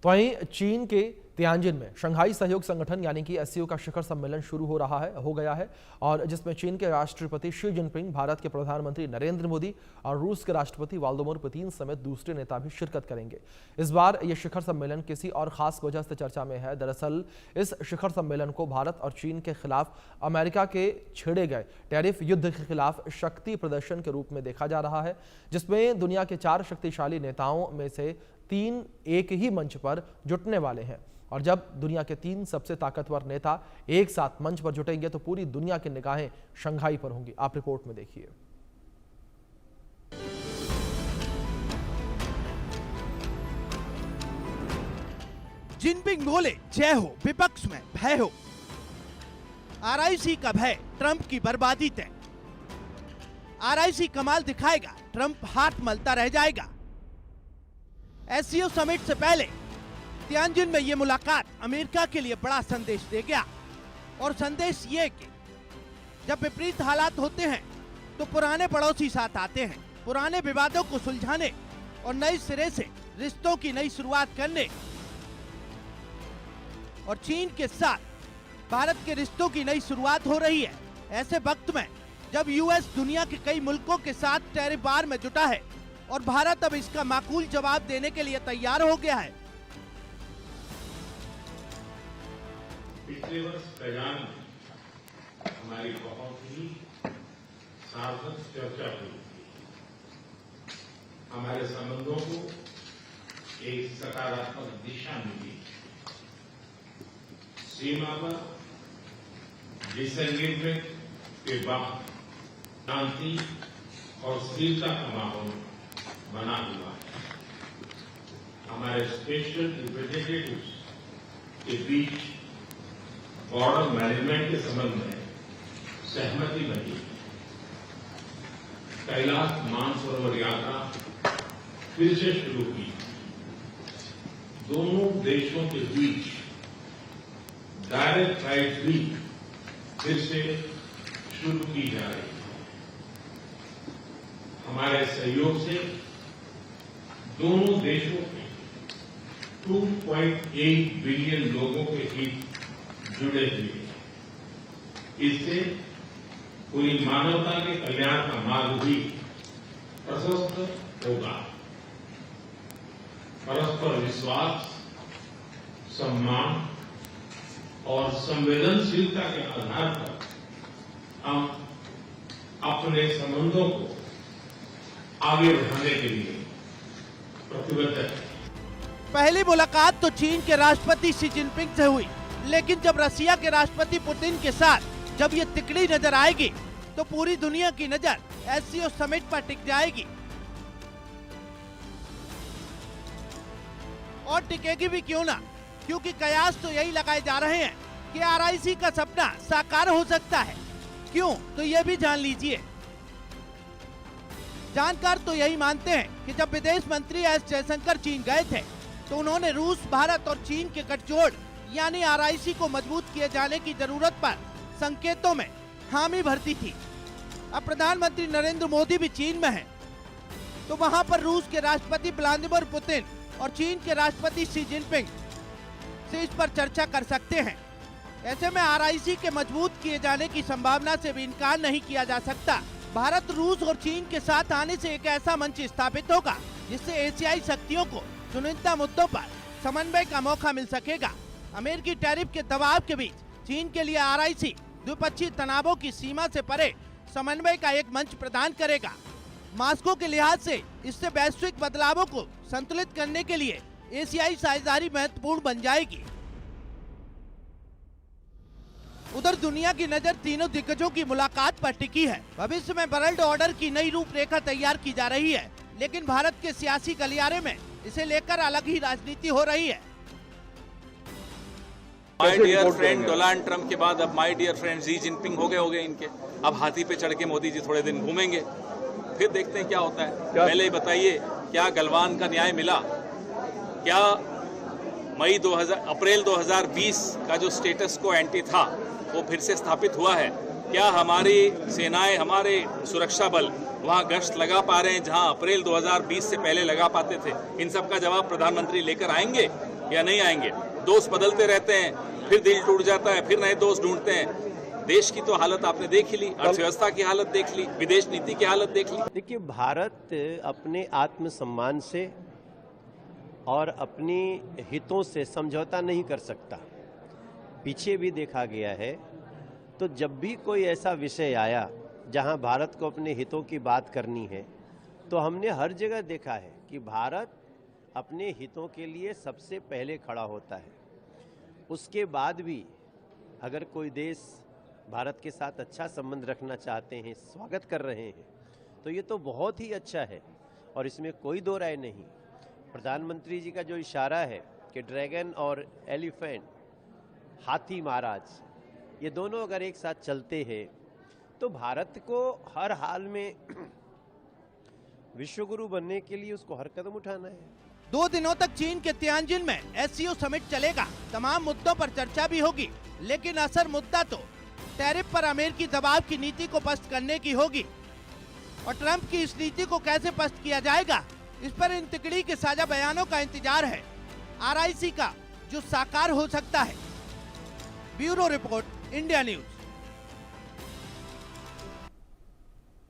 तो वहीं चीन के तियानजिन में शंघाई सहयोग संगठन यानी कि एससीओ का शिखर सम्मेलन शुरू हो गया है और जिसमें चीन के राष्ट्रपति शी जिनपिंग, भारत के प्रधानमंत्री नरेंद्र मोदी और रूस के राष्ट्रपति व्लादिमीर पुतिन समेत दूसरे नेता भी शिरकत करेंगे। इस बार यह शिखर सम्मेलन किसी और खास वजह से चर्चा में है। दरअसल इस शिखर सम्मेलन को भारत और चीन के खिलाफ अमेरिका के छेड़े गए टैरिफ युद्ध के खिलाफ शक्ति प्रदर्शन के रूप में देखा जा रहा है, जिसमें दुनिया के 4 शक्तिशाली नेताओं में से 3 एक ही मंच पर जुटने वाले हैं। और जब दुनिया के 3 सबसे ताकतवर नेता एक साथ मंच पर जुटेंगे तो पूरी दुनिया की निगाहें शंघाई पर होंगी। आप रिपोर्ट में देखिए। जिनपिंग बोले, जय हो, विपक्ष में भय हो। आरआईसी का भय, ट्रंप की बर्बादी तय। आरआईसी कमाल दिखाएगा, ट्रंप हाथ मलता रह जाएगा। एससीओ समिट से पहले तियानजिन में यह मुलाकात अमेरिका के लिए बड़ा संदेश दे गया। और संदेश ये कि जब विपरीत हालात होते हैं तो पुराने पड़ोसी साथ आते हैं, पुराने विवादों को सुलझाने और नए सिरे से रिश्तों की नई शुरुआत करने। और चीन के साथ भारत के रिश्तों की नई शुरुआत हो रही है। ऐसे वक्त में जब यूएस दुनिया के कई मुल्कों के साथ टैरिफ वार में जुटा है और भारत अब इसका माकूल जवाब देने के लिए तैयार हो गया है। पिछले वर्ष कयान में हमारी बहुत ही सार्थक चर्चा हुई थी। हमारे संबंधों को एक सकारात्मक दिशा मिली। सीमा पर डिसएंगेजमेंट के बाद शांति और स्थिरता का माहौल बना हुआ है। हमारे स्पेशल रिप्रेजेंटेटिव्स के बीच बॉर्डर मैनेजमेंट के संबंध में सहमति बनी। कैलाश मानसरोवर यात्रा फिर से शुरू की। दोनों देशों के बीच डायरेक्ट फ्लाइट भी फिर से शुरू की जा रही है। हमारे सहयोग से दोनों देशों के 2.8 बिलियन लोगों के हित जुड़े हुए। इससे पूरी मानवता के कल्याण का मार्ग भी प्रशस्त होगा। परस्पर विश्वास, सम्मान और संवेदनशीलता के आधार पर हम अपने संबंधों को आगे बढ़ाने के लिए प्रतिबद्ध हैं। पहली मुलाकात तो चीन के राष्ट्रपति शी जिनपिंग से हुई, लेकिन जब रसिया के राष्ट्रपति पुतिन के साथ जब ये तिकड़ी नजर आएगी तो पूरी दुनिया की नजर एससीओ समिट पर टिक जाएगी। और टिकेगी भी क्यों ना, क्योंकि कयास तो यही लगाए जा रहे हैं कि आरआईसी का सपना साकार हो सकता है। क्यों, तो ये भी जान लीजिए। जानकार तो यही मानते हैं कि जब विदेश मंत्री एस जयशंकर चीन गए थे तो उन्होंने रूस, भारत और चीन के गठजोड़ यानी आरआईसी को मजबूत किए जाने की जरूरत पर संकेतों में हामी भरती थी। अब प्रधानमंत्री नरेंद्र मोदी भी चीन में हैं, तो वहां पर रूस के राष्ट्रपति व्लादिमीर पुतिन और चीन के राष्ट्रपति शी जिनपिंग से इस पर चर्चा कर सकते हैं। ऐसे में आरआईसी के मजबूत किए जाने की संभावना से भी इनकार नहीं किया जा सकता। भारत, रूस और चीन के साथ आने से एक ऐसा मंच स्थापित होगा जिससे एशियाई शक्तियों को चुनिंदा मुद्दों पर समन्वय का मौका मिल सकेगा। अमेरिकी टैरिफ के दबाव के बीच चीन के लिए आरआईसी द्विपक्षीय तनावों की सीमा से परे समन्वय का एक मंच प्रदान करेगा। मास्को के लिहाज से इससे वैश्विक बदलावों को संतुलित करने के लिए एशियाई साझेदारी महत्वपूर्ण बन जाएगी। उधर दुनिया की नजर तीनों दिग्गजों की मुलाकात पर टिकी है। भविष्य में वर्ल्ड ऑर्डर की नई रूपरेखा तैयार की जा रही है, लेकिन भारत के सियासी गलियारे में इसे लेकर अलग ही राजनीति हो रही है। My dear friend Donald Trump के बाद अब my dear friend Xi Jinping हो गए इनके। अब हाथी पे चढ़ के मोदी जी थोड़े दिन घूमेंगे, फिर देखते हैं क्या होता है। पहले ही बताइए, क्या गलवान का न्याय मिला? क्या अप्रैल 2020 का जो स्टेटस को एंटी था वो फिर से स्थापित हुआ है? क्या हमारी सेनाएं, हमारे सुरक्षा बल वहां गश्त लगा पा रहे हैं जहां अप्रैल 2020 से पहले लगा पाते थे? इन सब का जवाब प्रधानमंत्री लेकर आएंगे या नहीं आएंगे। दोस्त बदलते रहते हैं, फिर दिल टूट जाता है, फिर नए दोस्त ढूंढते हैं। देश की तो हालत आपने देख ही ली, अर्थव्यवस्था की हालत देख ली, विदेश नीति की हालत देख ली। देखिए, भारत अपने आत्मसम्मान से और अपनी हितों से समझौता नहीं कर सकता। पीछे भी देखा गया है, तो जब भी कोई ऐसा विषय आया जहां भारत को अपने हितों की बात करनी है, तो हमने हर जगह देखा है कि भारत अपने हितों के लिए सबसे पहले खड़ा होता है। उसके बाद भी अगर कोई देश भारत के साथ अच्छा संबंध रखना चाहते हैं, स्वागत कर रहे हैं, तो ये तो बहुत ही अच्छा है और इसमें कोई दो राय नहीं। प्रधानमंत्री जी का जो इशारा है कि ड्रैगन और एलिफेंट, हाथी महाराज, ये दोनों अगर एक साथ चलते हैं तो भारत को हर हाल में विश्वगुरु बनने के लिए उसको हर कदम उठाना है। 2 दिनों तक चीन के तियानजिन में एससीओ समिट चलेगा। तमाम मुद्दों पर चर्चा भी होगी, लेकिन असर मुद्दा तो टैरिफ पर अमेरिकी दबाव की नीति को पस्त करने की होगी। और ट्रंप की इस नीति को कैसे पस्त किया जाएगा, इस पर इन तिकड़ी के साझा बयानों का इंतजार है, आरआईसी का जो साकार हो सकता है। Bureau report, India news.